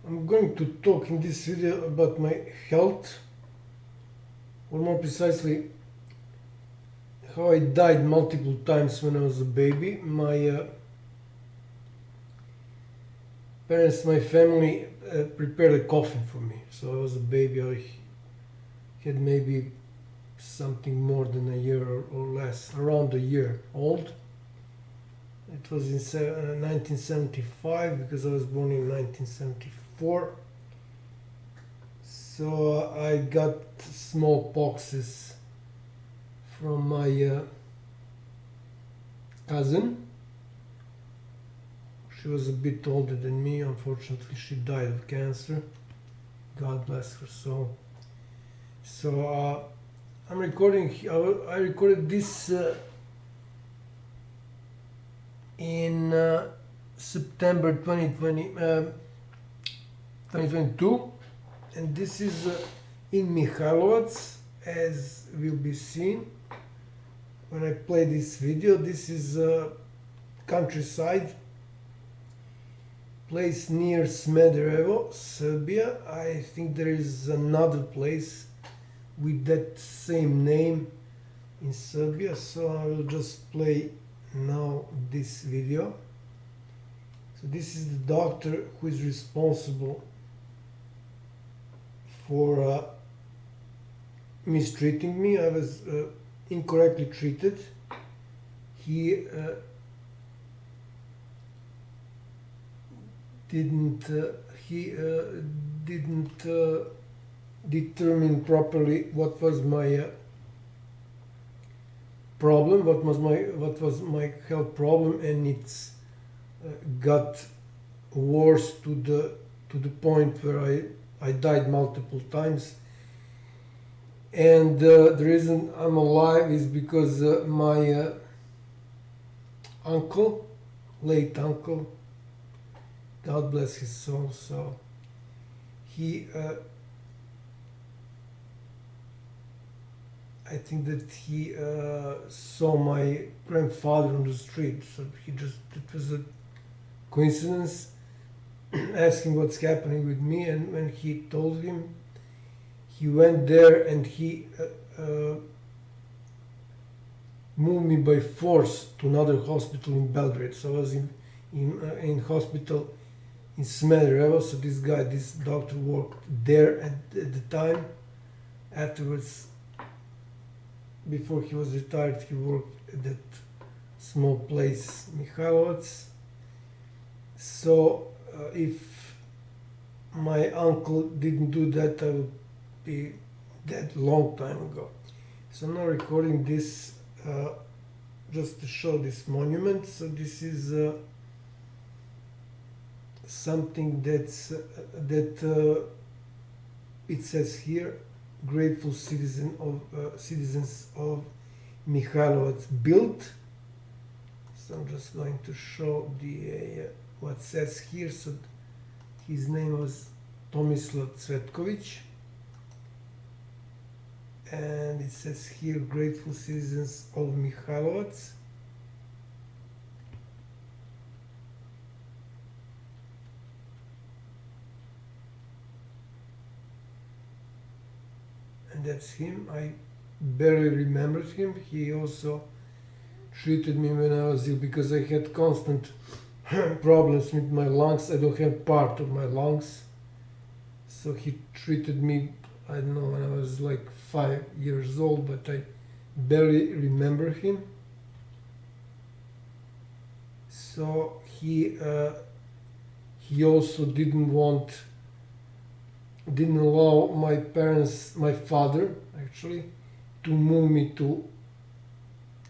I'm going to talk in this video about my health, or more precisely, how I died multiple times when I was a baby. My parents, my family prepared a coffin for me. So I was a baby. I had maybe something more than a year or less, around a year old. It was in 1975 because I was born in 1974. So I got smallpoxes from my cousin. She was a bit older than me. Unfortunately, she died of cancer. God bless her soul. So I'm recording. I recorded this in September 2022, and this is in Mikhailovac, as will be seen when I play this video. This is countryside place near Smederevo, Serbia. I think there is another place with that same name in Serbia, so I will just play now this video. So this is the doctor who is responsible for mistreating me. I was incorrectly treated. He didn't determine properly what was my problem, what was my health problem, and it's got worse to the point where I died multiple times. And the reason I'm alive is because my uncle, late uncle, God bless his soul, so he I think that he saw my grandfather on the street, so it was a coincidence, asking what's happening with me, and when he told him, he went there and he moved me by force to another hospital in Belgrade. So I was in hospital in Smederevo. So this doctor worked there at the time. Afterwards, before he was retired, he worked at that small place, Mikhailovac. So if my uncle didn't do that, I would be dead long time ago. So I'm now recording this just to show this monument. So this is something that it says here, grateful citizens of Mikhailovac built. So I'm just going to show the what says here. So his name was Tomislav Cvetkovic, and it says here, grateful citizens of Mikhailovac. And that's him. I barely remembered him. He also treated me when I was ill because I had constant problems with my lungs. I don't have part of my lungs. So he treated me, I don't know, when I was like 5 years old, but I barely remember him. So he also didn't allow my parents, my father actually, to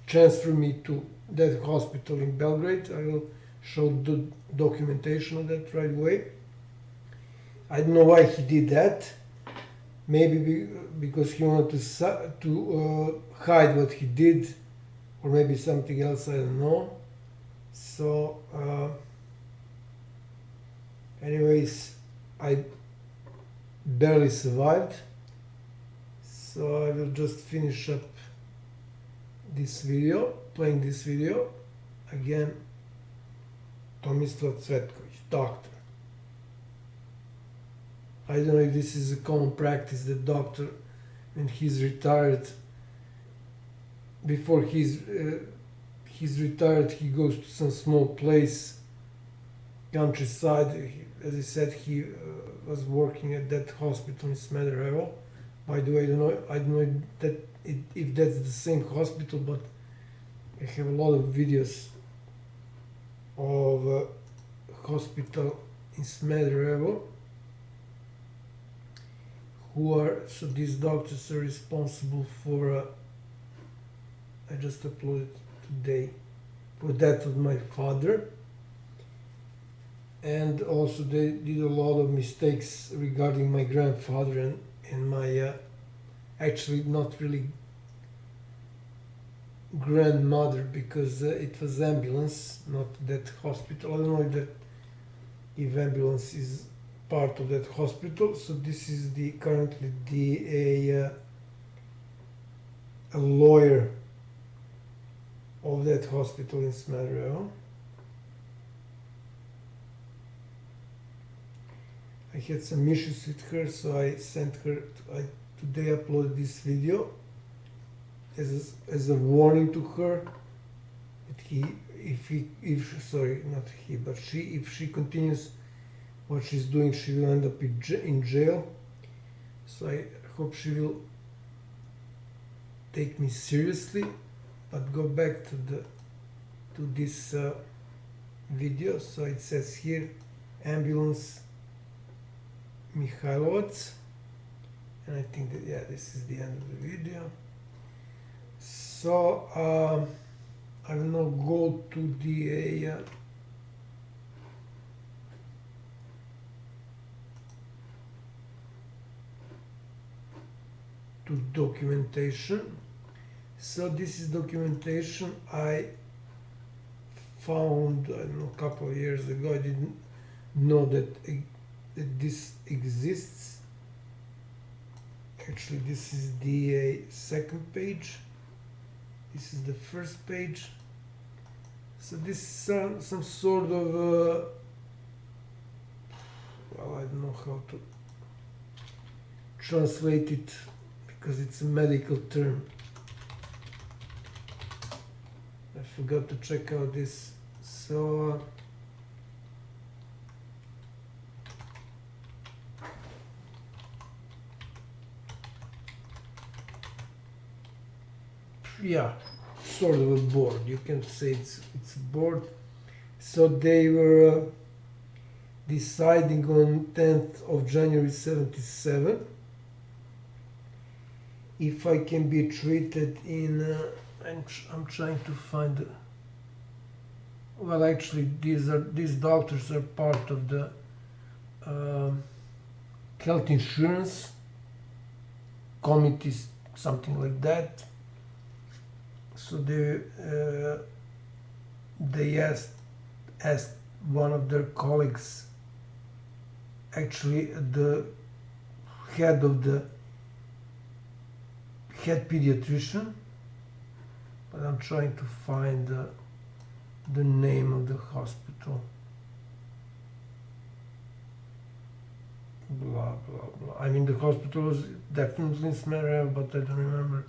transfer me to that hospital in Belgrade. I will show the documentation of that right away. I don't know why he did that. Maybe because he wanted to hide what he did, or maybe something else, I don't know. So anyways, I barely survived. So I will just finish up this video, playing this video again. Tomislav Cvetkovic, doctor. I don't know if this is a common practice. The doctor, when he's retired, before he's retired, he goes to some small place, countryside. As I said, he was working at that hospital in Smederevo. By the way, I don't know that if that's the same hospital, but I have a lot of videos of hospital in Smederevo. So these doctors are responsible for, I just uploaded today, for death of my father. And also they did a lot of mistakes regarding my grandfather and my, actually not really grandmother, because it was ambulance, not that hospital. I don't know if ambulance is part of that hospital. So this is currently a lawyer of that hospital in Smederevo. I had some issues with her, so I sent her. I today uploaded this video as a warning to her that if she continues what she's doing, she will end up in jail. So I hope she will take me seriously. But go back to this video. So it says here, ambulance Mikhailovac, and I think that, yeah, this is the end of the video. So I will now go to the to documentation. So this is documentation I found, I don't know, a couple of years ago. I didn't know that this exists. Actually, this is the second page. This is the first page. So this is some sort of well, I don't know how to translate it because it's a medical term. I forgot to check out this. So yeah, sort of a board. You can say it's a board. So they were deciding on 10th of January 77 if I can be treated in I'm trying to find well, actually these doctors are part of the health insurance committees, something like that. So they asked one of their colleagues, actually the head pediatrician, but I'm trying to find the name of the hospital. Blah blah blah. I mean, the hospital was definitely in Smederevo, but I don't remember.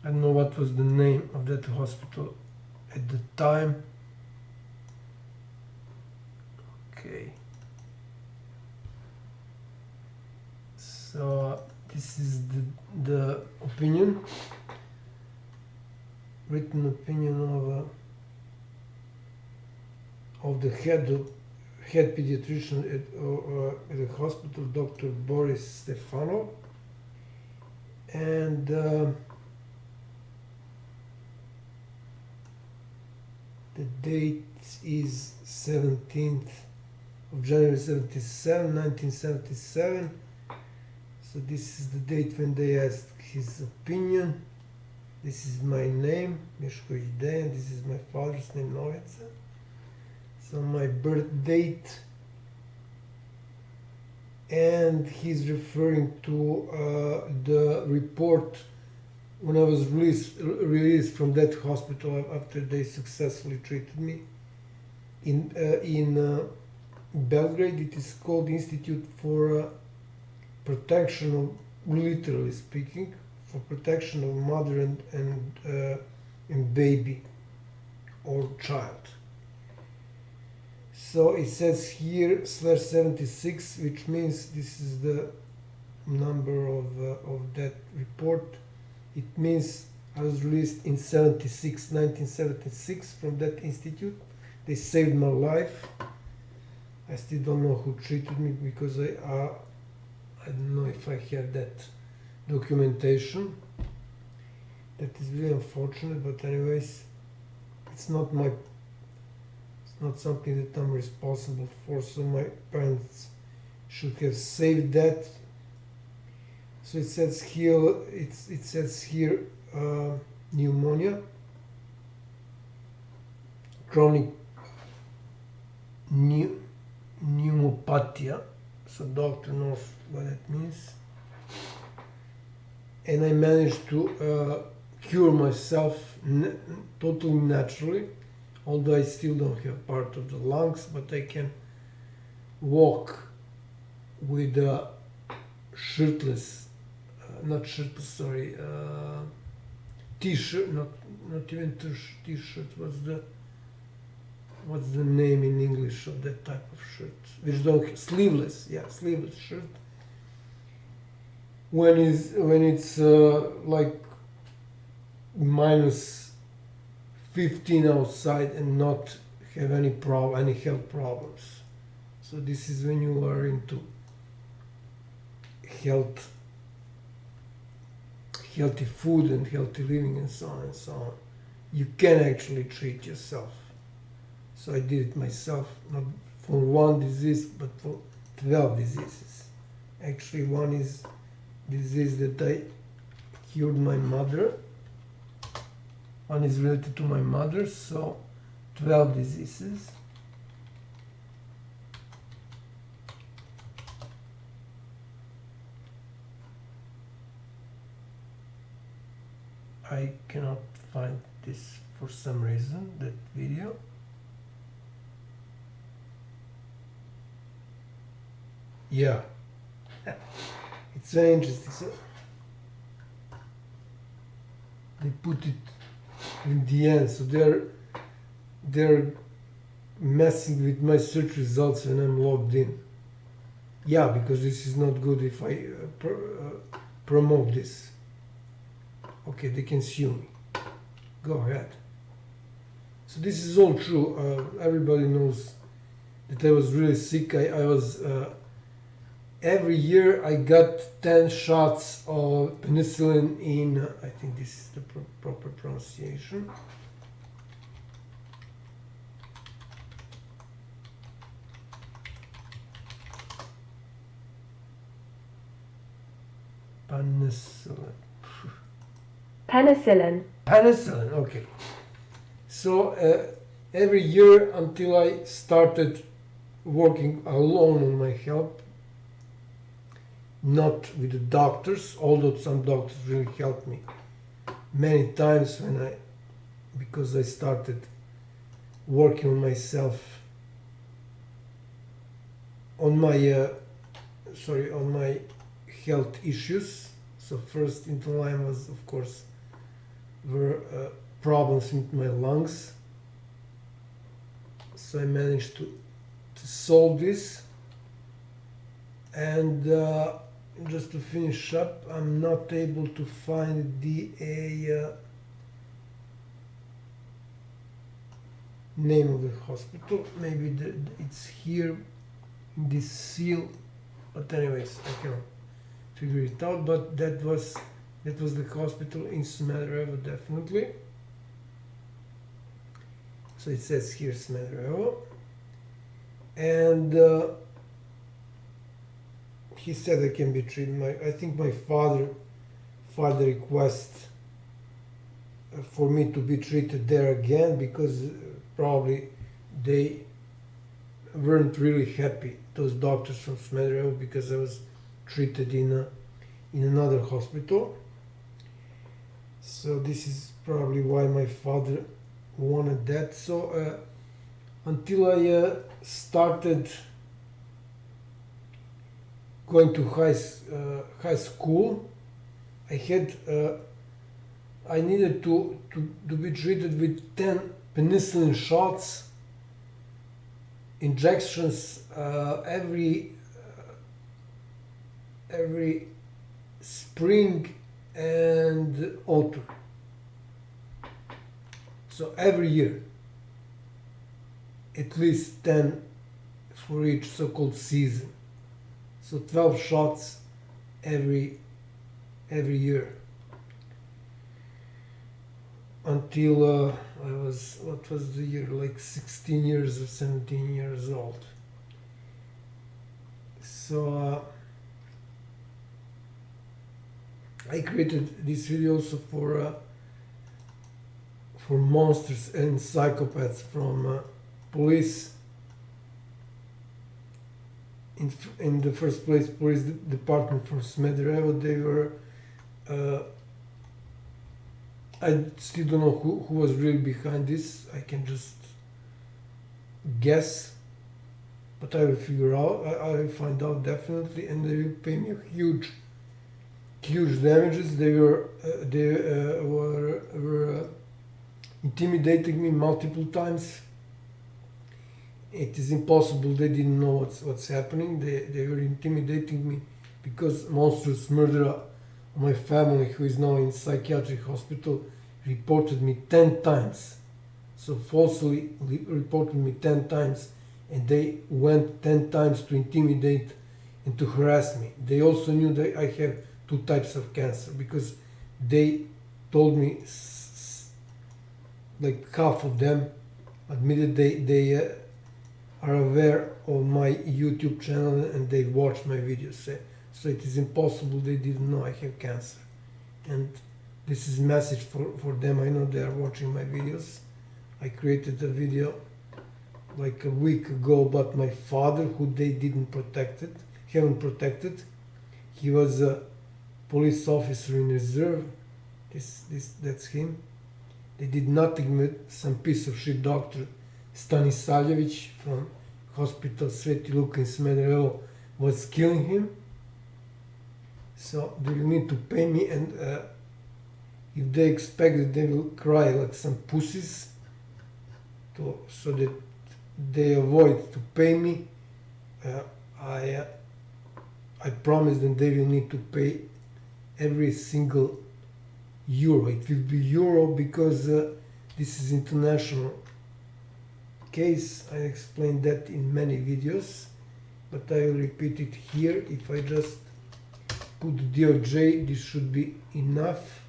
I don't know what was the name of that hospital at the time. Okay. So this is the opinion, written opinion of the head pediatrician at the hospital, Dr. Boris Stefanov, and the date is 17th of January 1977. So this is the date when they asked his opinion. This is my name, Mishko Ide, and this is my father's name, Novica. So my birth date, and he's referring to the report when I was released from that hospital after they successfully treated me in Belgrade. It is called Institute for protection of, literally speaking, for protection of mother and baby or child. So it says here /76, which means this is the number of that report. It means I was released in 1976 from that institute. They saved my life. I still don't know who treated me because I don't know if I have that documentation. That is really unfortunate, but anyways, it's not something that I'm responsible for, so my parents should have saved that. So it says here pneumonia, chronic pneumopathia, so doctor knows what that means. And I managed to cure myself totally naturally, although I still don't have part of the lungs, but I can walk with a shirtless, t-shirt, not even t-shirt, what's the name in English of that type of shirt? Which don't, sleeveless shirt. When it's like -15 outside and not have any health problems. So this is when you are into healthy food and healthy living and so on and so on. You can actually treat yourself. So I did it myself, not for one disease, but for 12 diseases. Actually, one is disease that I cured my mother. One is related to my mother, so 12 diseases. I cannot find this for some reason, that video. Yeah, it's very interesting. So they put it in the end, so they're messing with my search results when I'm logged in. Yeah, because this is not good if I promote this. Okay, they can sue me. Go ahead. So this is all true. Everybody knows that I was really sick. I was every year I got 10 shots of penicillin in, I think this is the proper pronunciation. Penicillin, okay. So every year until I started working alone on my health, not with the doctors, although some doctors really helped me many times because I started working on myself, on my health issues. So first in line was, of course, were problems with my lungs. So I managed to solve this. And just to finish up, I'm not able to find the name of the hospital. Maybe it's here in this seal, but anyways, I can figure it out. But that was the hospital in Smederevo, definitely. So it says here Smederevo, and he said I can be treated. I think my father request for me to be treated there again, because probably they weren't really happy, those doctors from Smederevo, because I was treated in another hospital. So this is probably why my father wanted that. So until I started going to high school, I needed to be treated with 10 penicillin shots, injections every spring and autumn. So every year, at least 10 for each so-called season. So 12 shots every year. Until I was, what was the year, like 16 years or 17 years old. So I created this video also for monsters and psychopaths from police. In the first place, police department from Smederevo. They were. I still don't know who was really behind this. I can just guess, but I will figure out. I will find out definitely, and they will pay me huge damages. They were intimidating me multiple times. It is impossible. They didn't know what's happening. They were intimidating me because monstrous murderer of my family, who is now in psychiatric hospital, reported me 10 times. So falsely reported me 10 times, and they went 10 times to intimidate and to harass me. They also knew that I have 2 types of cancer, because they told me, like half of them admitted they are aware of my YouTube channel and they watch my videos. So it is impossible they didn't know I have cancer. And this is a message for them. I know they are watching my videos. I created a video like a week ago about my father, who they haven't protected. He was a police officer in reserve. That's him. They did nothing with some piece of shit doctor Tomislav from hospital Cvetkovic in Smederevo was killing him. So they will need to pay me, and if they expect that they will cry like some pussies, so that they avoid to pay me, I promise them they will need to pay every single euro. It will be euro because this is international case. I explained that in many videos, but I will repeat it here. If I just put DOJ, this should be enough.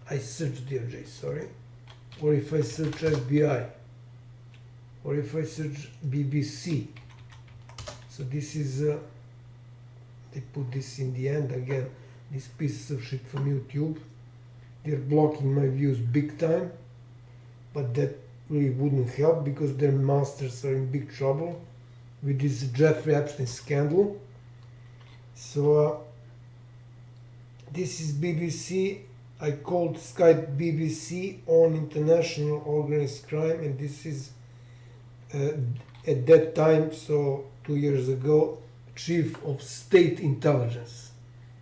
I search DOJ, sorry. Or if I search FBI, or if I search BBC. So this is, they put this in the end again, these pieces of shit from YouTube. They're blocking my views big time, but that really wouldn't help, because their masters are in big trouble with this Jeffrey Epstein scandal. So this is BBC. I called Skype BBC on international organized crime, and this is at that time, so 2 years ago, Chief of State Intelligence.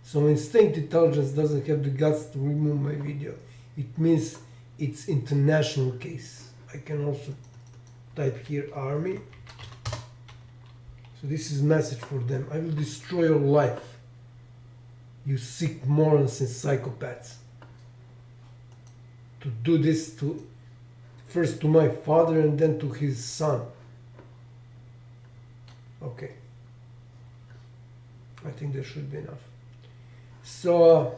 So when State Intelligence doesn't have the guts to remove my video, it means it's international case. I can also type here army. So this is a message for them. I will destroy your life, you sick morons and psychopaths. To do this first to my father and then to his son. Okay. I think that should be enough. So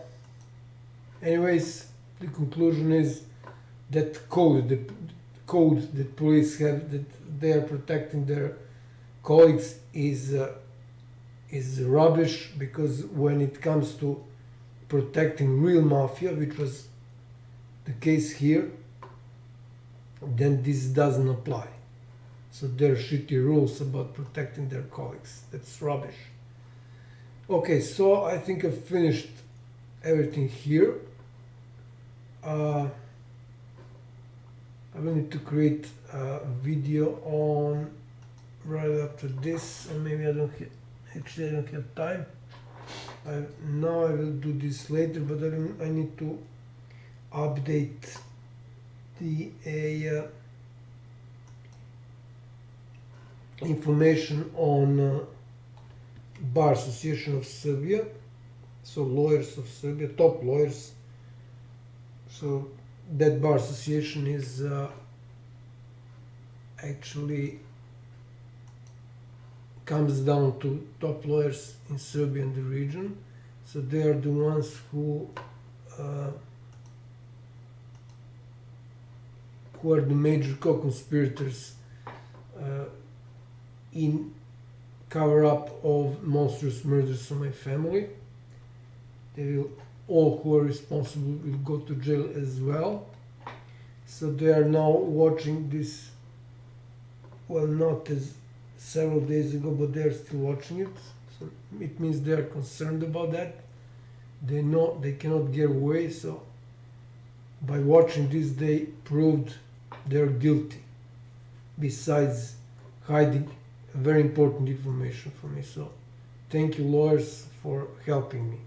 anyways, the conclusion is that the code that police have, that they are protecting their colleagues, is rubbish, because when it comes to protecting real mafia, which was the case here, then this doesn't apply. So there are shitty rules about protecting their colleagues. That's rubbish. Okay, so I think I've finished everything here. I will need to create a video on right after this, or maybe I don't Actually, I don't have time. Now I will do this later, but I need to update the information on Bar Association of Serbia, so lawyers of Serbia, top lawyers. So that Bar Association is actually comes down to top lawyers in Serbia and the region. So they are the ones who are the major co-conspirators in cover-up of monstrous murders of my family. They will, all who are responsible will go to jail as well. So they are now watching this, well, not as several days ago, but they are still watching it. So it means they are concerned about that. They know they cannot get away, so by watching this they proved they're guilty, besides hiding very important information from me. So thank you, lawyers, for helping me.